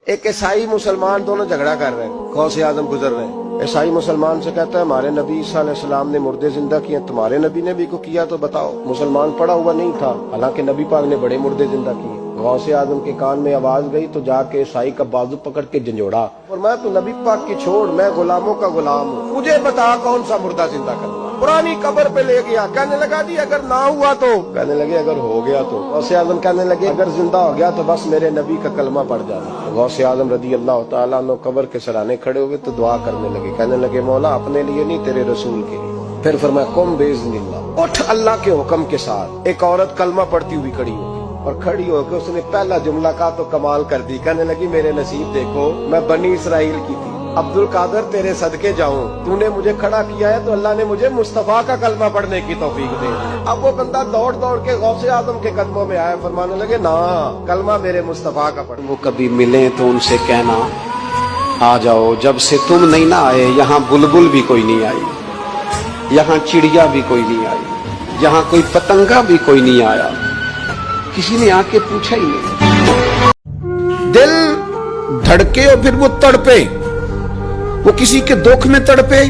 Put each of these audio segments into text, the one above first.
ایک عیسائی مسلمان دونوں جھگڑا کر رہے ہیں، غوث اعظم گزر رہے ہیں، عیسائی مسلمان سے کہتا ہے ہمارے نبی صلی اللہ علیہ وسلم نے مردے زندہ کیے، تمہارے نبی نے بھی کو کیا تو بتاؤ۔ مسلمان پڑا ہوا نہیں تھا، حالانکہ نبی پاک نے بڑے مردے زندہ کیے۔ غوث اعظم کے کان میں آواز گئی تو جا کے عیسائی کا بازو پکڑ کے جھنجھوڑا، فرمایا تو نبی پاک کی چھوڑ، میں غلاموں کا غلام ہوں، مجھے بتا کون سا مردہ زندہ کرنا۔ پرانی قبر پہ لے گیا، کہنے لگا جی اگر نہ ہوا تو، کہنے لگے اگر ہو گیا تو۔ غوث اعظم کہنے لگے اگر زندہ ہو گیا تو بس میرے نبی کا کلمہ پڑھ جانا۔ غوث اعظم رضی اللہ تعالیٰ عنہ قبر کے سرانے کھڑے ہوئے تو دعا کرنے لگے، کہنے لگے مولا اپنے لیے نہیں تیرے رسول کے لیے۔ پھر فرمایا قم باذن اللہ، اٹھ اللہ کے حکم کے ساتھ۔ ایک عورت کلمہ پڑھتی ہوئی کھڑی ہو گئی اور کھڑی ہو کے اس نے پہلا جملہ کہا تو کمال کر دی، کہنے لگی میرے نصیب دیکھو میں بنی اسرائیل کی تھی، عبد القادر تیرے صدقے جاؤں، تو نے مجھے کھڑا کیا ہے تو اللہ نے مجھے مصطفیٰ کا کلمہ پڑھنے کی توفیق دے دی۔ اب وہ بندہ دوڑ دوڑ کے غوث اعظم کے قدموں میں آیا، فرمانے لگے نا کلمہ میرے مصطفیٰ کا پڑھ۔ وہ کبھی ملیں تو ان سے کہنا آ جاؤ، جب سے تم نہیں نہ آئے یہاں بلبل بھی کوئی نہیں آئی، یہاں چڑیا بھی کوئی نہیں آئی، یہاں کوئی پتنگا بھی کوئی نہیں آیا، کسی نے آ کے پوچھا ہی نہیں۔ دل دھڑکے اور پھر وہ تڑپے، وہ کسی کے دکھ میں تڑپے،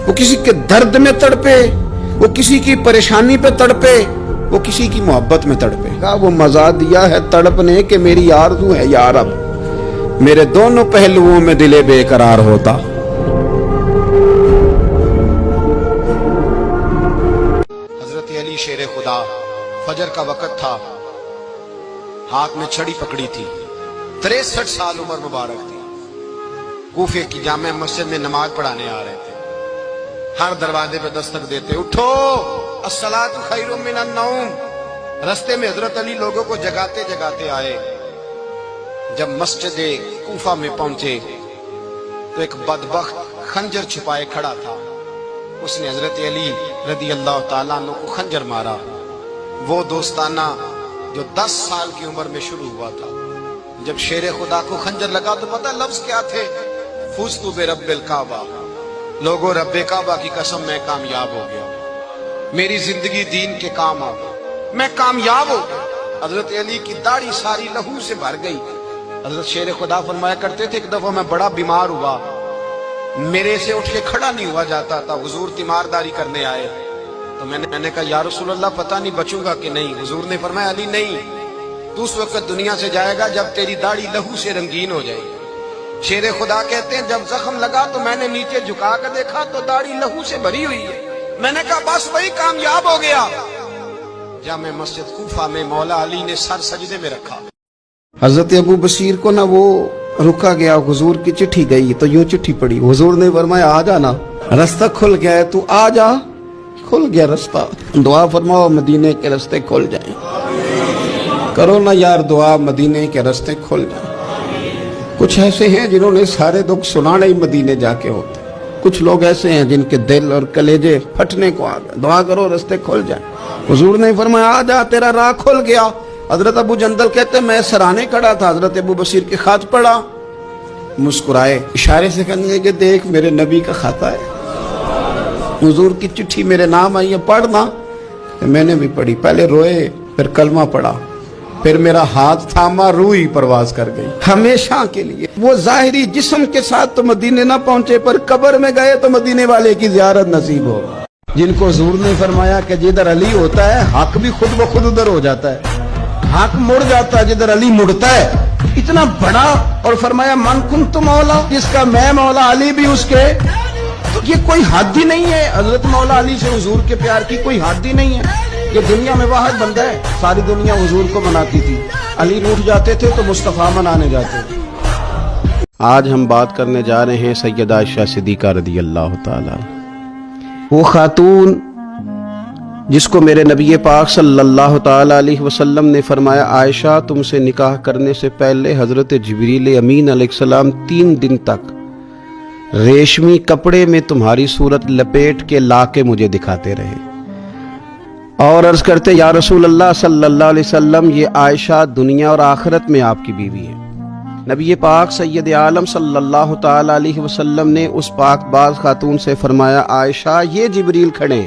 وہ کسی کے درد میں تڑپے، وہ کسی کی پریشانی پہ تڑپے، وہ کسی کی محبت میں تڑپے۔ وہ مزہ دیا ہے تڑپ نے کہ میری آرزو ہے یا رب میرے دونوں پہلوؤں میں دل بے قرار ہوتا۔ حضرت علی شیر خدا، فجر کا وقت تھا، ہاتھ میں چھڑی پکڑی تھی، 63 سال عمر مبارک تھی، کوفے کی جامع مسجد میں نماز پڑھانے آ رہے تھے۔ ہر دروازے پہ دستک دیتے اٹھو الصلاۃ خیر من النوم۔ رستے میں حضرت علی لوگوں کو جگاتے جگاتے آئے۔ جب مسجد کوفہ میں پہنچے تو ایک بدبخت خنجر چھپائے کھڑا تھا، اس نے حضرت علی رضی اللہ تعالیٰ عنہ کو خنجر مارا۔ وہ دوستانہ جو 10 سال کی عمر میں شروع ہوا تھا، جب شیر خدا کو خنجر لگا تو پتہ لفظ کیا تھے؟ فزت برب الکعبہ، لوگوں رب کعبہ کی قسم میں کامیاب ہو گیا، میری زندگی دین کے کام آ گئی، میں کامیاب ہو گیا۔ حضرت علی کی داڑھی ساری لہو سے بھر گئی۔ حضرت شیر خدا فرمایا کرتے تھے ایک دفعہ میں بڑا بیمار ہوا، میرے سے اٹھ کے کھڑا نہیں ہوا جاتا تھا، حضور تیمارداری کرنے آئے تو میں نے کہا یا رسول اللہ پتہ نہیں بچوں گا کہ نہیں۔ حضور نے فرمایا علی نہیں، تو اس وقت دنیا سے جائے گا جب تیری داڑھی لہو سے رنگین ہو جائے گی۔ شیر خدا کہتے ہیں جب زخم لگا تو میں نے نیچے جھکا کر دیکھا تو داڑھی لہو سے بھری ہوئی ہے، میں نے کہا بس وہی کامیاب ہو گیا۔ جامع مسجد کوفہ میں مولا علی نے سر سجدے میں رکھا۔ حضرت ابو بصیر کو نہ وہ رکا گیا، حضور کی چٹھی گئی تو یوں چٹھی پڑی، حضور نے فرمایا آ جانا، رستہ کھل گیا ہے تو آ جا۔ کھل گیا رستہ، دعا فرماؤ مدینے کے رستے کھل جائیں، کرو نا یار دعا مدینے کے رستے کھل جائیں۔ کچھ ایسے ہیں جنہوں نے سارے دکھ سنانے ہی مدینے جا کے ہوتے، کچھ لوگ ایسے ہیں جن کے دل اور کلیجے پھٹنے کو آ گئے، دعا کرو رستے کھل جائیں۔ حضور نے فرمایا آ جا تیرا راہ کھل گیا۔ حضرت ابو جندل کہتے میں سرانے کھڑا تھا، حضرت ابو بصیر کے خط پڑھا، مسکرائے، اشارے سے کہنے لگے دیکھ میرے نبی کا خط ہے، حضور کی چٹھی میرے نام آئی ہے پڑھنا۔ میں نے بھی پڑھی، پہلے روئے پھر کلمہ پڑھا، پھر میرا ہاتھ تھاما، روح ہی پرواز کر گئی ہمیشہ کے لیے۔ وہ ظاہری جسم کے ساتھ تو مدینے نہ پہنچے پر قبر میں گئے تو مدینے والے کی زیارت نصیب ہو، جن کو حضور نے فرمایا کہ جدھر علی ہوتا ہے حق بھی خود بخود ادھر ہو جاتا ہے، حق مڑ جاتا ہے جدھر علی مڑتا ہے۔ اتنا بڑا، اور فرمایا من کنت مولا، جس کا میں مولا علی بھی اس کے، تو یہ کوئی حد ہی نہیں ہے۔ حضرت مولا علی سے حضور کے پیار کی کوئی حد ہی نہیں ہے۔ یہ دنیا میں واحد بندہ ہے، ساری دنیا حضور کو مناتی تھی، علی روٹھ جاتے تھے تو مصطفیٰ منانے جاتے تھے۔ آج ہم بات کرنے جا رہے ہیں سیدہ عائشہ صدیقہ رضی اللہ تعالیٰ، وہ خاتون جس کو میرے نبی پاک صلی اللہ تعالیٰ علیہ وسلم نے فرمایا عائشہ تم سے نکاح کرنے سے پہلے حضرت جبریل امین علیہ السلام 3 دن تک ریشمی کپڑے میں تمہاری صورت لپیٹ کے لا کے مجھے دکھاتے رہے، اور عرض کرتے یا رسول اللہ صلی اللہ علیہ وسلم یہ عائشہ دنیا اور آخرت میں آپ کی بیوی ہے۔ نبی پاک سید عالم صلی اللہ تعالیٰ علیہ وسلم نے اس پاک باز خاتون سے فرمایا عائشہ یہ جبریل کھڑے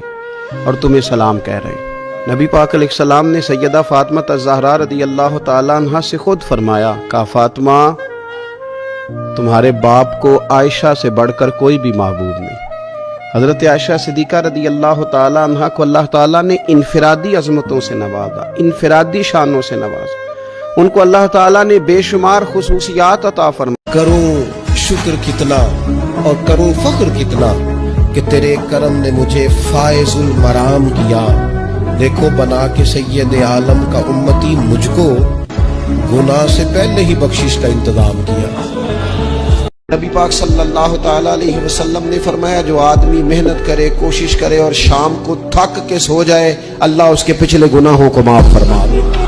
اور تمہیں سلام کہہ رہے ہیں۔ نبی پاک علیہ السلام نے سیدہ فاطمہ الزہرا رضی اللہ تعالیٰ عنہ سے خود فرمایا، کہا فاطمہ تمہارے باپ کو عائشہ سے بڑھ کر کوئی بھی محبوب نہیں۔ حضرت عائشہ صدیقہ رضی اللہ تعالی عنہ کو اللہ تعالیٰ نے انفرادی عظمتوں سے نوازا، انفرادی شانوں سے نوازا، ان کو اللہ تعالیٰ نے بے شمار خصوصیات عطا فرمائی۔ کروں شکر کتنا اور کروں فخر کتنا کہ تیرے کرم نے مجھے فائز المرام کیا، دیکھو بنا کے سید عالم کا امتی مجھ کو گناہ سے پہلے ہی بخشش کا انتظام کیا۔ نبی پاک صلی اللہ تعالی علیہ وسلم نے فرمایا جو آدمی محنت کرے، کوشش کرے اور شام کو تھک کے سو جائے، اللہ اس کے پچھلے گناہوں کو معاف فرما دے۔